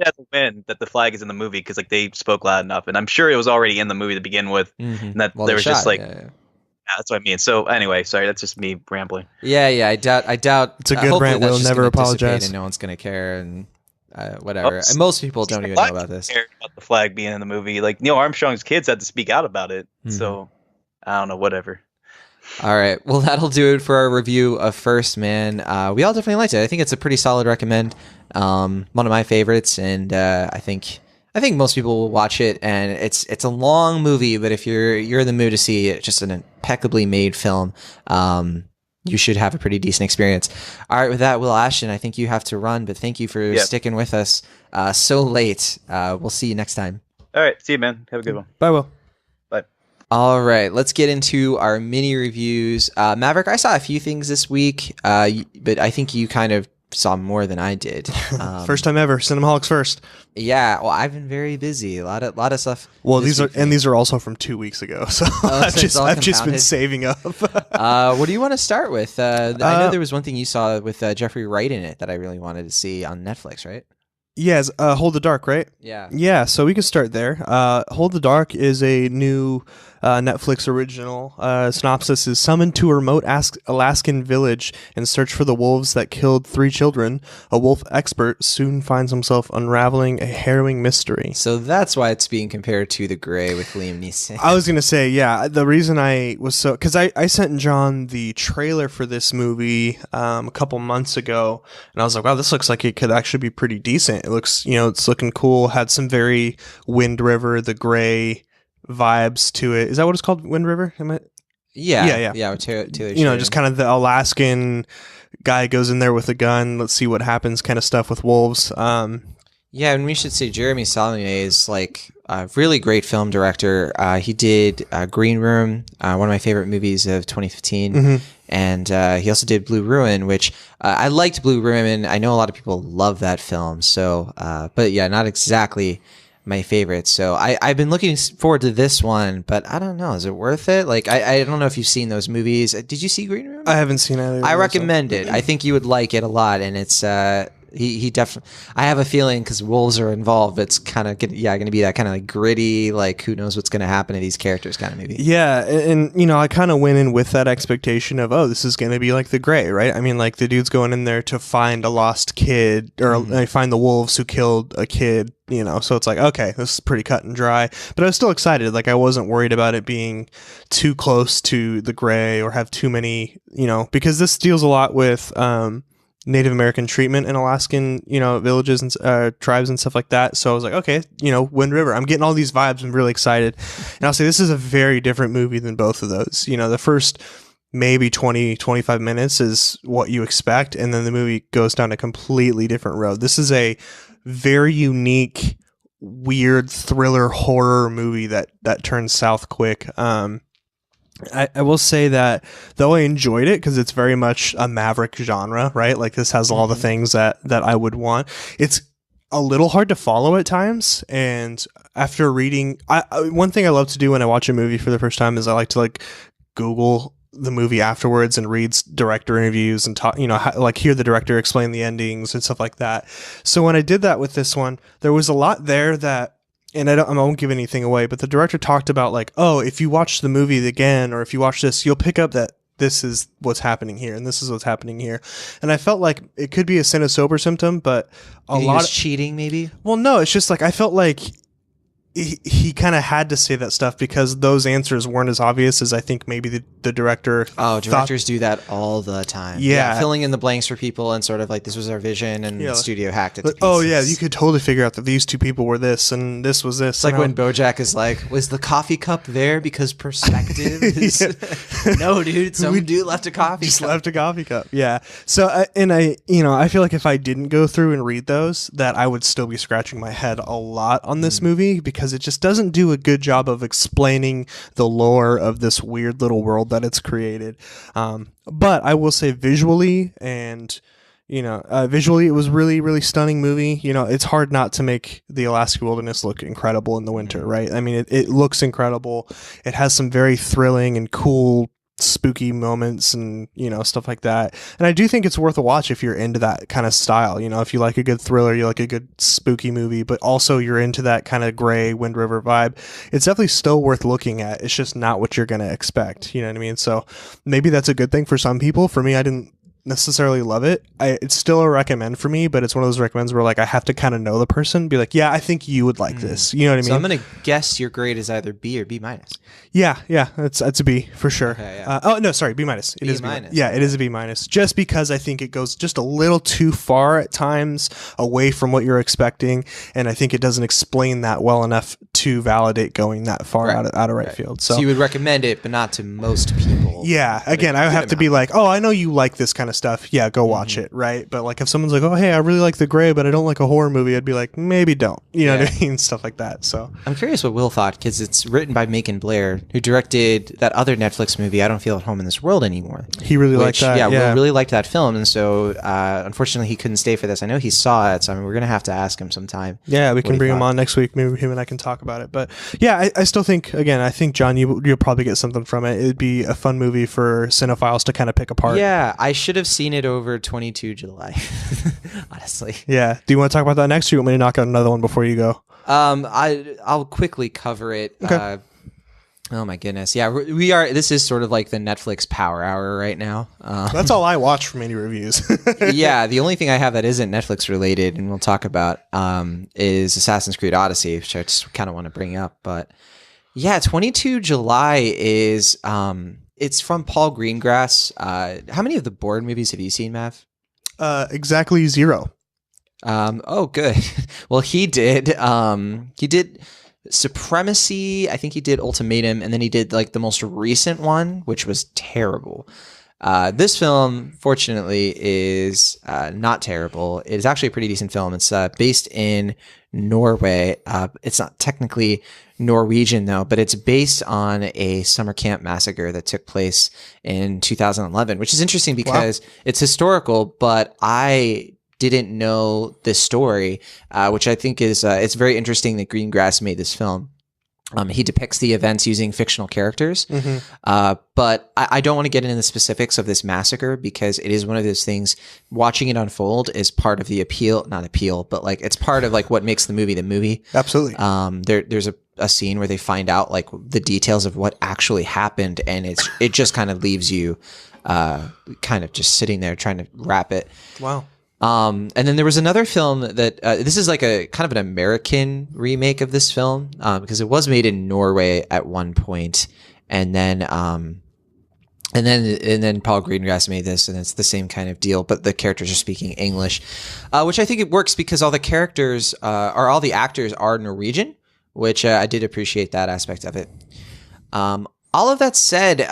as a win that the flag is in the movie because like they spoke loud enough, and I'm sure it was already in the movie to begin with, and that there was just like, that's what I mean. So anyway, sorry, that's just me rambling. Yeah, I doubt it's a good rant. We'll never apologize, and no one's gonna care, and whatever. And most people don't even know about this. Care about the flag being in the movie. Like Neil Armstrong's kids had to speak out about it, so I don't know, whatever. All right. Well, that'll do it for our review of First Man. We all definitely liked it. I think it's a pretty solid recommend. One of my favorites, and I think most people will watch it. And it's a long movie, but if you're in the mood to see it, just an impeccably made film, you should have a pretty decent experience. All right. With that, Will Ashton, I think you have to run, but thank you for sticking with us so late. We'll see you next time. All right. See you, man. Have a good one. Bye, Will. All right, let's get into our mini reviews. Maverick, I saw a few things this week, but I think you kind of saw more than I did. First time ever, Cinemaholics first. Yeah, well, I've been very busy. A lot of stuff. Well, these are also from 2 weeks ago, so I've just been saving up. What do you want to start with? I know there was one thing you saw with Jeffrey Wright in it that I really wanted to see on Netflix, right? Yes, Hold the Dark, right? Yeah, so we can start there. Hold the Dark is a new Netflix original. Synopsis is: summoned to a remote Alaskan village in search for the wolves that killed 3 children. A wolf expert soon finds himself unraveling a harrowing mystery. So that's why it's being compared to The Grey with Liam Neeson. I was going to say, yeah, the reason I was because I sent John the trailer for this movie a couple months ago, and I was like, wow, this looks like it could actually be pretty decent. It looks, it's looking cool. Had some very Wind River, The Grey vibes to it. Is that what it's called? Wind River? Yeah. Taylor just kind of the Alaskan guy goes in there with a gun. Let's see what happens kind of stuff with wolves. Yeah, and we should say Jeremy Saulnier is like a really great film director. He did Green Room, one of my favorite movies of 2015. And he also did Blue Ruin, which I liked Blue Ruin. I know a lot of people love that film. So, but yeah, not exactly my favorites. So I've been looking forward to this one, but I don't know. Is it worth it? Like, I don't know if you've seen those movies. Did you see Green Room? I haven't seen either. I recommend it. I think you would like it a lot, and it's he definitely. I have a feeling because wolves are involved. It's kind of going to be that kind of like gritty, like who knows what's going to happen to these characters kind of movie. Yeah, and you know, I kind of went in with that expectation of, oh, this is going to be like The Grey, right? I mean, like the dude's going in there to find a lost kid, or find the wolves who killed a kid. You know, so it's like, okay, this is pretty cut and dry. But I was still excited. Like, I wasn't worried about it being too close to The Grey or have too many, you know, because this deals a lot with Native American treatment in Alaskan, you know, villages and tribes and stuff like that. So I was like, okay, you know, Wind River. I'm getting all these vibes. I'm really excited. And I'll say this is a very different movie than both of those. You know, the first maybe 20, 25 minutes is what you expect. And then the movie goes down a completely different road. This is a very unique, weird thriller horror movie that turns south quick. I will say that though I enjoyed it because it's very much a Maverick genre, right? Like this has all the things that I would want. It's a little hard to follow at times. And after reading, one thing I love to do when I watch a movie for the first time is I like to like Google the movie afterwards and reads director interviews and talk, you know, like hear the director explain the endings and stuff like that. So when I did that with this one, there was a lot there that, and I won't give anything away, but the director talked about like, oh, if you watch the movie again, or if you watch this, you'll pick up that this is what's happening here and this is what's happening here. And I felt like it could be a cynisober symptom, but a lot of cheating maybe. Well, no, it's just like I felt like he kind of had to say that stuff because those answers weren't as obvious as I think maybe the director. Oh, directors do that all the time. Yeah. Filling in the blanks for people and sort of like this was our vision and the studio hacked it to pieces. Oh yeah, you could totally figure out that these two people were this and this was this. It's like when BoJack is like, was the coffee cup there because perspective is... No, dude, some dude left a coffee just cup. left a coffee cup. Yeah. So I feel like if I didn't go through and read those, that I would still be scratching my head a lot on this movie because it just doesn't do a good job of explaining the lore of this weird little world that it's created. But I will say visually and, you know, visually it was really, really stunning movie. You know, it's hard not to make the Alaska wilderness look incredible in the winter, right? I mean, it looks incredible. It has some very thrilling and cool spooky moments and, you know, stuff like that. And I do think it's worth a watch if you're into that kind of style. You know, if you like a good thriller, you like a good spooky movie, but also you're into that kind of gray Wind River vibe, it's definitely still worth looking at. It's just not what you're going to expect. You know what I mean? So maybe that's a good thing for some people. For me, I didn't necessarily love it. It's still a recommend for me, but it's one of those recommends where like I have to kind of know the person, be like, yeah, I think you would like this. You know what I mean? So I'm gonna guess your grade is either B or B minus. Yeah, it's a B for sure. Okay, yeah. Oh no, sorry, B minus. It is B minus. Yeah, it is a B minus. Just because I think it goes just a little too far at times away from what you're expecting, and I think it doesn't explain that well enough to validate going that far out of right field. So you would recommend it, but not to most people. Yeah, again, I have to be like, oh, I know you like this kind of stuff. Yeah, go watch it, right? But like if someone's like, oh, hey, I really like The Grey, but I don't like a horror movie, I'd be like, maybe don't. You know what I mean? Stuff like that. So I'm curious what Will thought because it's written by Macon Blair, who directed that other Netflix movie, I Don't Feel at Home in This World Anymore. He really liked that. Yeah, Will really liked that film, and so unfortunately he couldn't stay for this. I know he saw it, so I mean, we're gonna have to ask him sometime. Yeah, we can bring him on next week. Maybe him and I can talk about it. But yeah, I still think, again, I think John, you'll probably get something from it. It'd be a fun movie for cinephiles to kind of pick apart. Yeah, I should have seen it over 22 July. Honestly. Yeah. Do you want to talk about that next, or you want me to knock out another one before you go? I'll quickly cover it. Okay. Oh my goodness. Yeah, we are. This is sort of like the Netflix power hour right now. That's all I watch from any reviews. Yeah, the only thing I have that isn't Netflix related, and we'll talk about, is Assassin's Creed Odyssey, which I just kind of want to bring up. But yeah, 22 July is, it's from Paul Greengrass. How many of the Bourne movies have you seen, Mav? Exactly 0. Oh, good. Well, he did Supremacy, I think he did Ultimatum, and then he did like the most recent one, which was terrible. This film, fortunately, is not terrible. It is actually a pretty decent film. It's based in Norway. It's not technically Norwegian, though, but it's based on a summer camp massacre that took place in 2011, which is interesting because it's historical, but I didn't know this story, which I think is it's very interesting that Greengrass made this film. He depicts the events using fictional characters, but I don't want to get into the specifics of this massacre because it is one of those things. Watching it unfold is part of the not appeal, but like it's part of like what makes the movie the movie. Absolutely. There's a scene where they find out like the details of what actually happened, and it just kind of leaves you kind of just sitting there trying to wrap it. Wow. And then there was another film that this is like a kind of an American remake of this film because it was made in Norway at one point, and then Paul Greengrass made this, and it's the same kind of deal, but the characters are speaking English, which I think it works because all the characters all the actors are Norwegian, which I did appreciate that aspect of it. All of that said,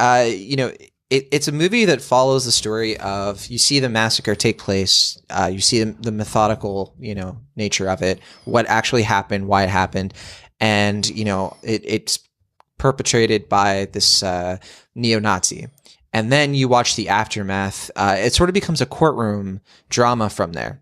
it's a movie that follows the story of, you see the massacre take place, you see the methodical, nature of it, what actually happened, why it happened, and, it's perpetrated by this neo-Nazi. And then you watch the aftermath. It sort of becomes a courtroom drama from there.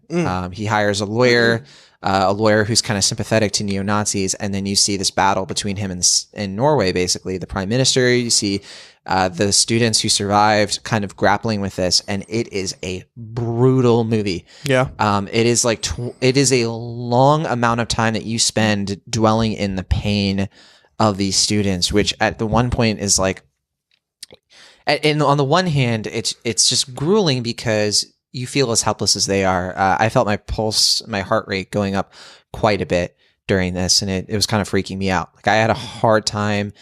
He hires a lawyer who's kind of sympathetic to neo-Nazis, and then you see this battle between him and Norway, basically, the prime minister. You see the students who survived kind of grappling with this, and it is a brutal movie. Yeah. It is like it is a long amount of time that you spend dwelling in the pain of these students, which at the one point is like, and on the one hand, it's just grueling because you feel as helpless as they are. I felt my pulse, my heart rate going up quite a bit during this, and it was kind of freaking me out. Like I had a hard time,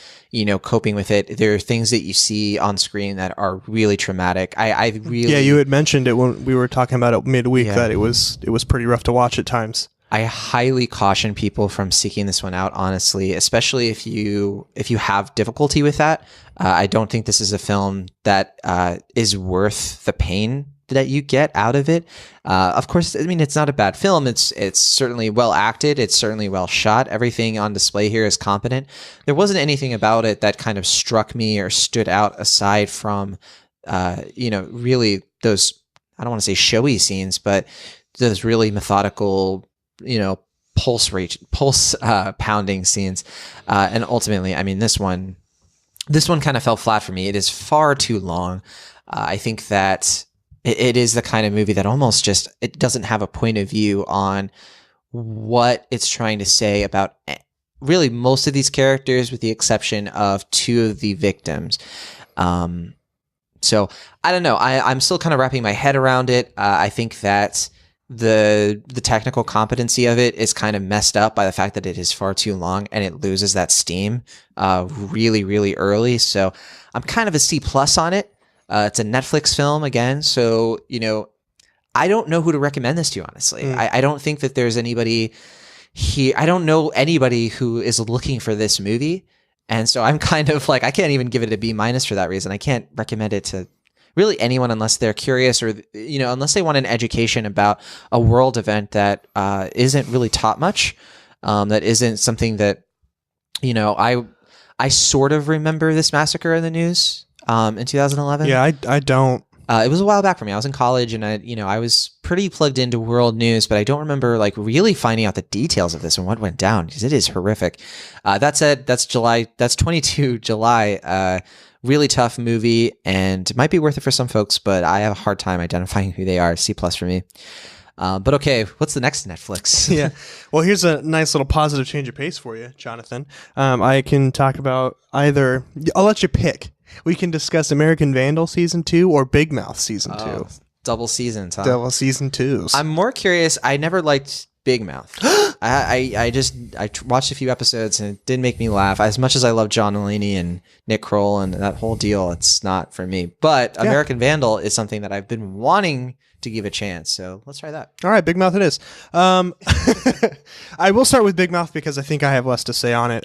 coping with it. There are things that you see on screen that are really traumatic. Yeah, you had mentioned it when we were talking about it midweek that it was pretty rough to watch at times. I highly caution people from seeking this one out, honestly, especially if you have difficulty with that. I don't think this is a film that is worth the pain that you get out of it. Of course, I mean, it's not a bad film. It's certainly well acted. It's certainly well shot. Everything on display here is competent. There wasn't anything about it that kind of struck me or stood out aside from, really those, I don't want to say showy scenes, but those really methodical, pulse pounding scenes. And ultimately, I mean, this one kind of fell flat for me. It is far too long. I think that it is the kind of movie that almost just, it doesn't have a point of view on what it's trying to say about really most of these characters, with the exception of two of the victims. So I don't know. I'm still kind of wrapping my head around it. I think that the technical competency of it is kind of messed up by the fact that it is far too long and it loses that steam really, really early. So I'm kind of a C+ on it. It's a Netflix film again, so I don't know who to recommend this to, honestly. I don't think that there's anybody here. I don't know anybody who is looking for this movie, and so I'm kind of like, I can't even give it a B- for that reason. I can't recommend it to really anyone unless they're curious, or unless they want an education about a world event that isn't really taught much, that isn't something that I sort of remember this massacre in the news in 2011. Yeah, I don't. It was a while back for me. I was in college, and I was pretty plugged into world news, but I don't remember like really finding out the details of this and what went down, because it is horrific. That said, that's July. That's 22 July. Really tough movie, and it might be worth it for some folks, but I have a hard time identifying who they are. C+ for me. But okay, what's the next Netflix? Yeah. Well, here's a nice little positive change of pace for you, Jonathan. I can talk about either. I'll let you pick. We can discuss American Vandal Season 2 or Big Mouth Season 2. Double seasons, huh? Double Season 2s. I'm more curious. I never liked Big Mouth. I watched a few episodes and it didn't make me laugh. As much as I love John Mulaney and Nick Kroll and that whole deal, it's not for me. But American Vandal is something that I've been wanting to give a chance. So let's try that. All right, Big Mouth it is. I will start with Big Mouth because I think I have less to say on it.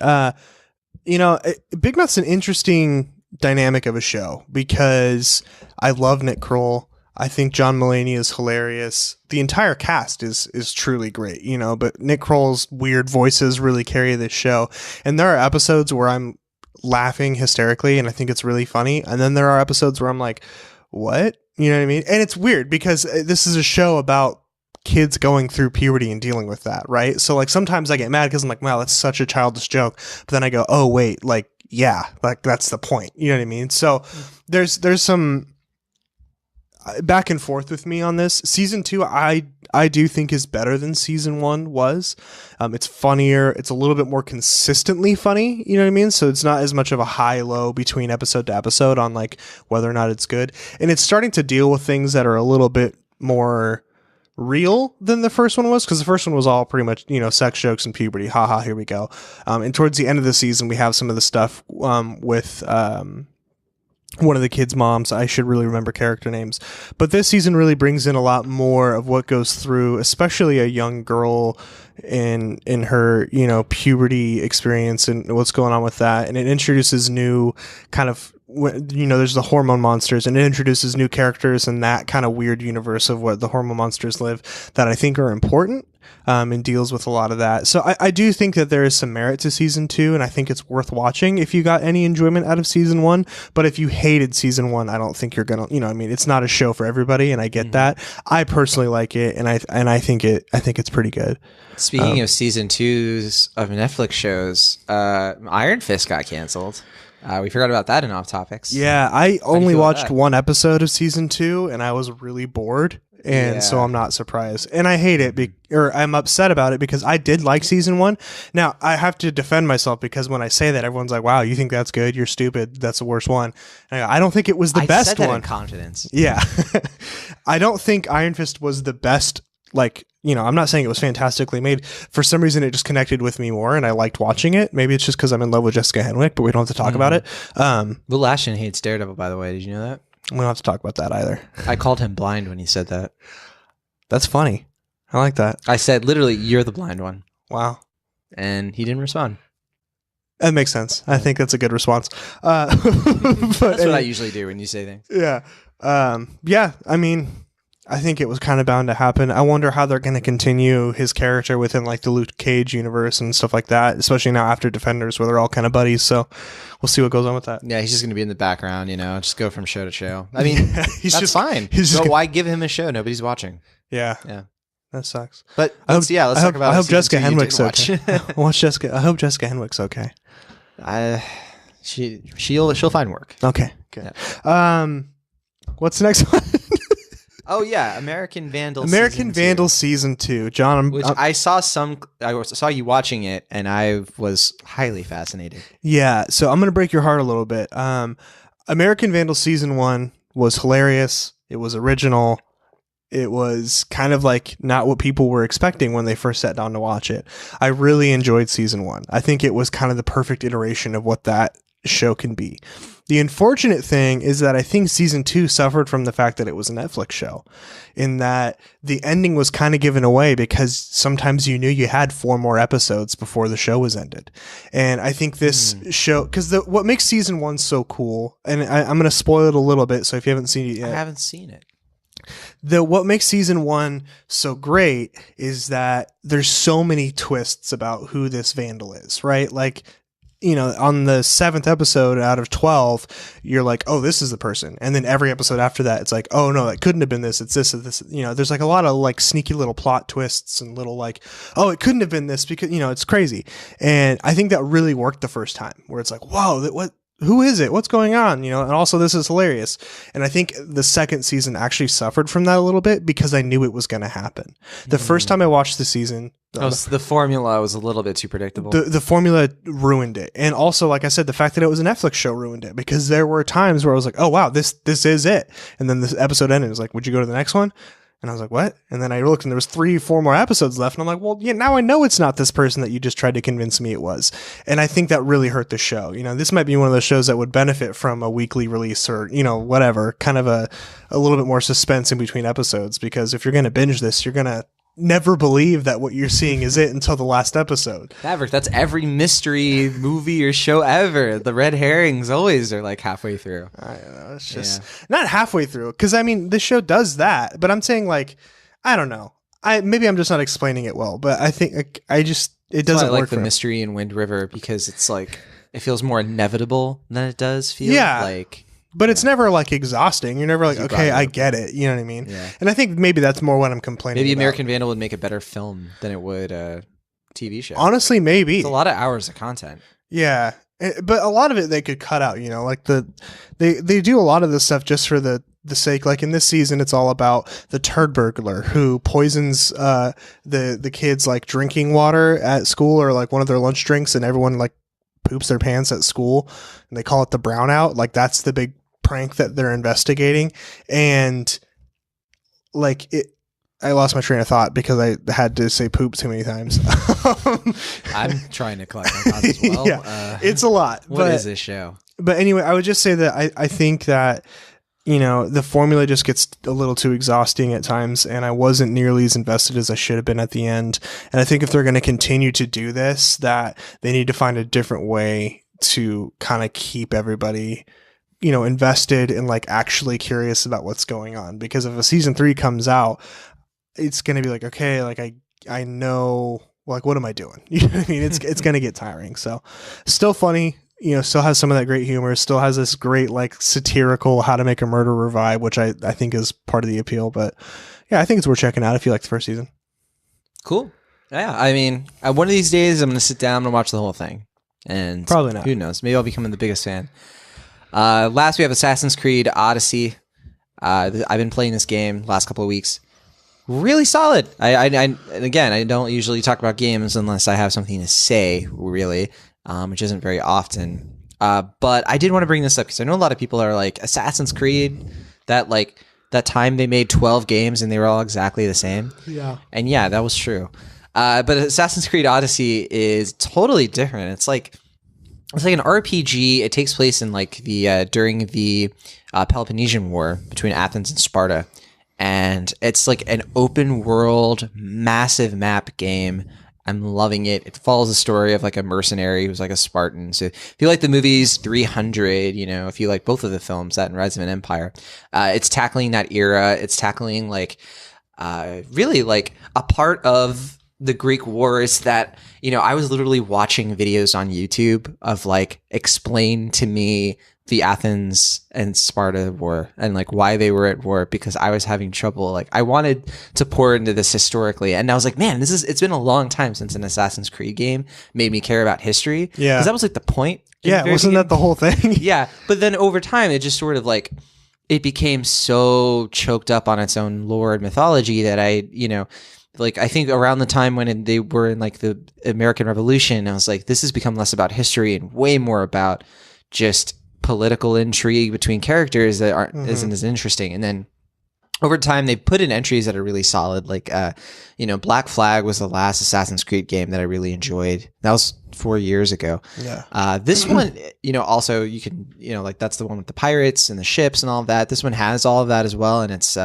Big Mouth's an interesting dynamic of a show because I love Nick Kroll. I think John Mulaney is hilarious. The entire cast is truly great, but Nick Kroll's weird voices really carry this show. And there are episodes where I'm laughing hysterically and I think it's really funny. And then there are episodes where I'm like, what? You know what I mean? And it's weird because this is a show about kids going through puberty and dealing with that, right? So like sometimes I get mad because I'm like, wow, that's such a childish joke. But then I go, oh wait, like yeah, like that's the point. You know what I mean? So there's some back and forth with me on this. Season 2, I do think is better than season 1 was. It's funnier. It's a little bit more consistently funny. You know what I mean? So it's not as much of a high-low between episode to episode on like whether or not it's good. And it's starting to deal with things that are a little bit more real than the first one was, because the first one was all pretty much, you know, sex jokes and puberty. Haha, here we go. And towards the end of the season, we have some of the stuff with one of the kids' moms. I should really remember character names. But this season really brings in a lot more of what goes through, especially a young girl in her, you know, puberty experience and what's going on with that. And it introduces new kind of, you know, there's the hormone monsters, and it introduces new characters in that kind of weird universe of what the hormone monsters live that I think are important. And deals with a lot of that. So I do think that there is some merit to season 2, and I think it's worth watching if you got any enjoyment out of season 1. But if you hated season 1, I don't think you're gonna, you know, I mean, it's not a show for everybody, and I get that. I personally like it, and I think it's pretty good. Speaking of season 2s of Netflix shows, Iron Fist got canceled. We forgot about that in Off Topics. Yeah, I only watched one episode of season 2, and I was really bored. And so I'm not surprised. And I hate it, or I'm upset about it because I did like season 1. Now, I have to defend myself because when I say that, everyone's like, wow, you think that's good? You're stupid. That's the worst one. And I don't think it was the best said that one. in confidence. Yeah. I don't think Iron Fist was the best, like, you know, I'm not saying it was fantastically made. For some reason, it just connected with me more, and I liked watching it. Maybe it's just because I'm in love with Jessica Henwick, but we don't have to talk about it. Will Ashton hates Daredevil, by the way. Did you know that? We don't have to talk about that either. I called him blind when he said that. That's funny. I like that. I said, literally, you're the blind one. Wow. And he didn't respond. That makes sense. I think that's a good response. That's what I usually do when you say things. Yeah. Yeah, I mean, I think it was kind of bound to happen. I wonder how they're going to continue his character within like the Luke Cage universe and stuff like that, especially now after Defenders where they're all kind of buddies. So we'll see what goes on with that. Yeah, he's just going to be in the background, you know, just go from show to show. I mean, that's fine. Why give him a show? Nobody's watching. Yeah. Yeah. That sucks. But let's talk about. I hope Jessica Henwick's okay. I hope Jessica Henwick's okay. She'll find work. Okay. Good. Yeah. What's the next one? Oh yeah, American Vandal. Season 2. John, I saw you watching it, and I was highly fascinated. Yeah, so I'm gonna break your heart a little bit. American Vandal season 1 was hilarious. It was original. It was kind of like not what people were expecting when they first sat down to watch it. I really enjoyed season 1. I think it was kind of the perfect iteration of what that show can be. The unfortunate thing is that I think season 2 suffered from the fact that it was a Netflix show, in that the ending was kind of given away because sometimes you knew you had 4 more episodes before the show was ended. And I think this show, because what makes season 1 so cool, and I'm going to spoil it a little bit, so if you haven't seen it yet. I haven't seen it. What makes season 1 so great is that there's so many twists about who this Vandal is, right? Like, you know, on the 7th episode out of 12, you're like, oh, this is the person. And then every episode after that, it's like, oh, no, that couldn't have been this. It's this or this. You know, there's like a lot of like sneaky little plot twists and little like, oh, it couldn't have been this because, you know, it's crazy. And I think that really worked the first time where it's like, whoa, who is it? What's going on? You know, and also this is hilarious. And I think the second season actually suffered from that a little bit because I knew it was going to happen. The first time I watched the season, the formula was a little bit too predictable. The formula ruined it. And also, like I said, the fact that it was a Netflix show ruined it because there were times where I was like, oh, wow, this is it. And then this episode ended. It was like, would you go to the next one? And I was like, what? And then I looked and there was 3-4 more episodes left. And I'm like, well, yeah, now I know it's not this person that you just tried to convince me it was. And I think that really hurt the show. You know, this might be one of those shows that would benefit from a weekly release or, you know, whatever, kind of a little bit more suspense in between episodes. Because if you're going to binge this, you're going to never believe that what you're seeing is it until the last episode. Maverick, that's every mystery movie or show ever. The red herrings always are like halfway through. I don't know. It's just not halfway through. Because I mean, this show does that, but I'm saying like, I don't know. Maybe I'm just not explaining it well, but I think it doesn't work. I like the mystery in Wind River because it's like it feels more inevitable than it does feel. Yeah. Like But it's never like exhausting. You're never like, You okay, brought I it up. get it. You know what I mean? Yeah. And I think maybe that's more what I'm complaining Maybe about. American Vandal would make a better film than it would a TV show. Honestly, maybe. It's a lot of hours of content. Yeah. But a lot of it they could cut out, you know, like they do a lot of this stuff just for the sake, like in this season, it's all about the turd burglar who poisons the kids like drinking water at school or like one of their lunch drinks, and everyone like poops their pants at school, and they call it the brownout. Like that's the big prank that they're investigating, and like I lost my train of thought because I had to say poop too many times. I'm trying to collect my thoughts as well. Yeah, it's a lot. What is this show? But anyway, I would just say that I think that, you know, the formula just gets a little too exhausting at times, and I wasn't nearly as invested as I should have been at the end. And I think if they're going to continue to do this, that they need to find a different way to kind of keep everybody, you know, invested and like actually curious about what's going on. Because if a season 3 comes out, it's going to be like, okay, like I know, like, what am I doing? You know what I mean? It's going to get tiring. So still funny, you know, still has some of that great humor, still has this great, like, satirical how to make a murderer vibe, which I think is part of the appeal. But yeah, I think it's worth checking out if you like the first season. Cool. Yeah. I mean, one of these days I'm going to sit down and watch the whole thing. And Probably not. Who knows? Maybe I'll become the biggest fan. Last we have Assassin's Creed Odyssey. I've been playing this game last couple of weeks. Really solid. And again, I don't usually talk about games unless I have something to say, really, which isn't very often. But I did want to bring this up because I know a lot of people are like, Assassin's Creed, that time they made 12 games and they were all exactly the same. Yeah. And yeah, that was true. But Assassin's Creed Odyssey is totally different. It's like an RPG. It takes place in like the during the Peloponnesian War between Athens and Sparta. And it's like an open world, massive map game. I'm loving it. It follows the story of like a mercenary who's like a Spartan. So if you like the movies 300, you know, if you like both of the films, that and Rise of an Empire, it's tackling that era. It's tackling like really like a part of the Greek wars that, you know, I was literally watching videos on YouTube of like explain to me the Athens and Sparta war and like why they were at war, because I was having trouble. Like I wanted to pour into this historically, and I was like, man, it's been a long time since an Assassin's Creed game made me care about history. Yeah. Because that was like the point. Yeah, wasn't that the whole thing? Yeah. But then over time, it just sort of like, it became so choked up on its own lore and mythology that I, you know, like I think around the time when they were in like the American Revolution, I was like, this has become less about history and way more about just political intrigue between characters that isn't as interesting. And then over time they put in entries that are really solid. Like, you know, Black Flag was the last Assassin's Creed game that I really enjoyed. That was 4 years ago. Yeah. This one, you know, also you can, you know, like that's the one with the pirates and the ships and all of that. This one has all of that as well. And it's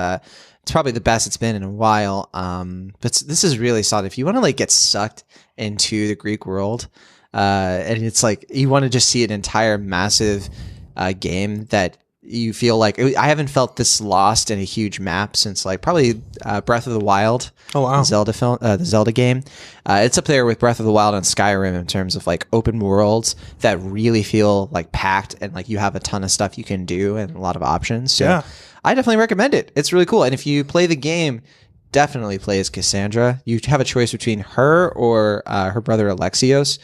probably the best it's been in a while. But this is really solid. If you want to like get sucked into the Greek world, and it's like you want to just see an entire massive game that you feel like I haven't felt this lost in a huge map since like probably Breath of the Wild. Oh wow. The Zelda game. It's up there with Breath of the Wild and Skyrim in terms of like open worlds that really feel like packed and like you have a ton of stuff you can do and a lot of options. So Yeah. I definitely recommend it. It's really cool. And if you play the game, definitely play as Cassandra. You have a choice between her or her brother Alexios.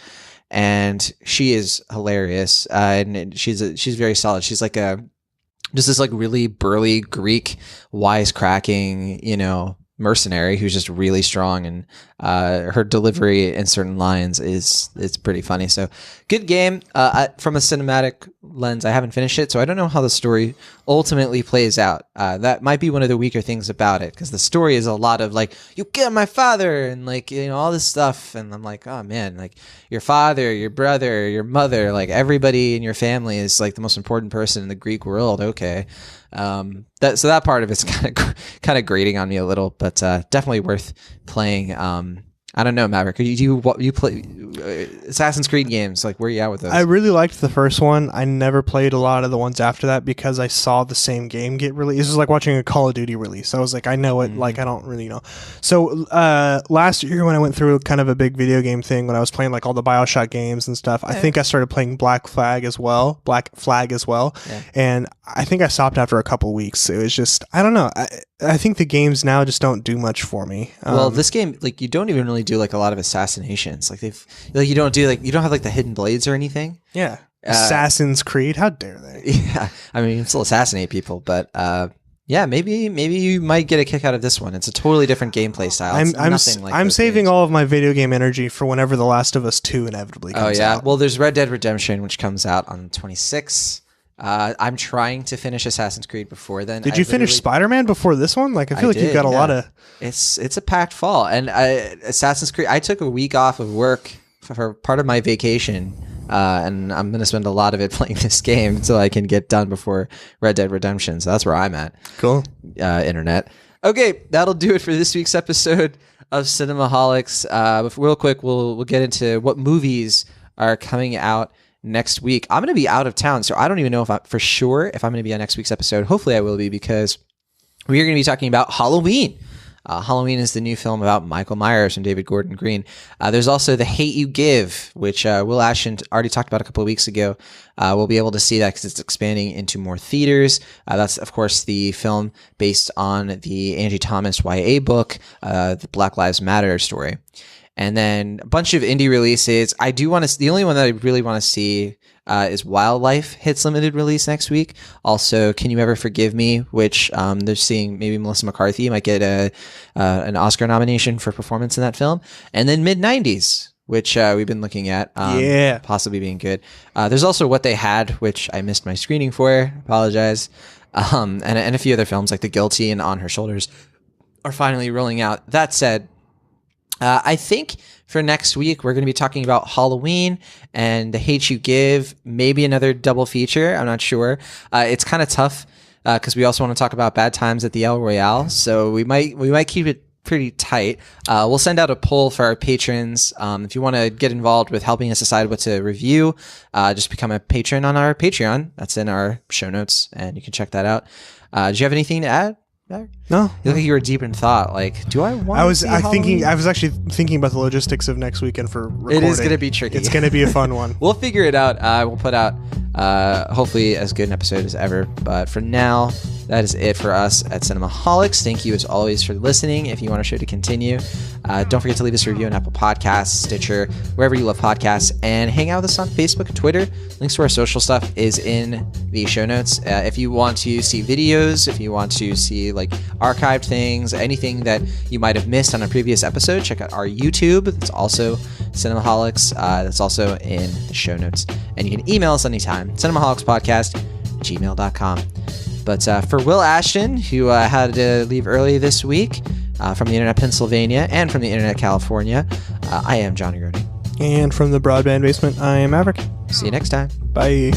And she is hilarious, and she's very solid. She's like just this like really burly Greek wisecracking, you know, mercenary who's just really strong, and her delivery in certain lines it's pretty funny. So good game. From a cinematic lens, I haven't finished it, so I don't know how the story ultimately plays out. That might be one of the weaker things about it, because the story is a lot of like, you killed my father and like, you know, all this stuff, and I'm like, oh man, like your father, your brother, your mother, like everybody in your family is like the most important person in the Greek world. Okay. That part of it's kind of grating on me a little, but definitely worth playing. I don't know, Maverick. You play Assassin's Creed games? Like, where are you at with those? I really liked the first one. I never played a lot of the ones after that because I saw the same game get released. This is like watching a Call of Duty release. I was like, I know it. Like, I don't really know. So last year when I went through kind of a big video game thing, when I was playing like all the BioShock games and stuff, I think I started playing Black Flag as well. Yeah. And I think I stopped after a couple weeks. It was just, I don't know. I think the games now just don't do much for me. Well, this game, like, you don't even really do like a lot of assassinations. Like you don't have like the hidden blades or anything. Yeah. Assassin's Creed. How dare they? Yeah. I mean, you can still assassinate people, but yeah, maybe you might get a kick out of this one. It's a totally different gameplay style. I'm saving all of my video game energy for whenever The Last of Us 2 inevitably comes out. Well, there's Red Dead Redemption, which comes out on the 26th. I'm trying to finish Assassin's Creed before then. Did you finish Spider-Man before this one? Like, I feel like you've got a lot of... It's a packed fall. And Assassin's Creed, I took a week off of work for part of my vacation, and I'm going to spend a lot of it playing this game so I can get done before Red Dead Redemption. So that's where I'm at. Cool. Internet. Okay, that'll do it for this week's episode of Cinemaholics. Real quick, we'll get into what movies are coming out next week. I'm going to be out of town, so I don't even know if I'm going to be on next week's episode. Hopefully I will be, because we are going to be talking about Halloween. Halloween is the new film about Michael Myers and David Gordon Green. There's also The Hate U Give, which Will Ashton already talked about a couple of weeks ago. We'll be able to see that because it's expanding into more theaters. That's, of course, the film based on the Angie Thomas YA book, the Black Lives Matter story. And then a bunch of indie releases. The only one that I really want to see is Wildlife hits limited release next week. Also, Can You Ever Forgive Me, which they're seeing maybe Melissa McCarthy might get an Oscar nomination for performance in that film. And then Mid-90s, which we've been looking at, possibly being good. There's also What They Had, which I missed my screening for. Apologize. And a few other films like The Guilty and On Her Shoulders are finally rolling out. That said, I think for next week, we're going to be talking about Halloween and The Hate U Give, maybe another double feature. I'm not sure. It's kind of tough because we also want to talk about Bad Times at the El Royale. So we might keep it pretty tight. We'll send out a poll for our patrons. If you want to get involved with helping us decide what to review, just become a patron on our Patreon. That's in our show notes, and you can check that out. Do you have anything to add? No. You look like you were deep in thought. Like, do I want? I was actually thinking about the logistics of next weekend for recording. It is going to be tricky. It's going to be a fun one. We'll figure it out. We'll put out hopefully as good an episode as ever. But for now, that is it for us at Cinemaholics. Thank you as always for listening. If you want our show to continue, don't forget to leave us a review on Apple Podcasts, Stitcher, wherever you love podcasts, and hang out with us on Facebook and Twitter. Links to our social stuff is in the show notes. If you want to see videos, if you want to see like archived things, anything that you might have missed on a previous episode, check out our YouTube. It's also Cinemaholics. That's also in the show notes. And you can email us anytime, cinemaholicspodcast@gmail.com. But for Will Ashton, who had to leave early this week from the Internet Pennsylvania and from the Internet California, I am Johnny Rooney. And from the Broadband Basement, I am Maverick. See you next time. Bye.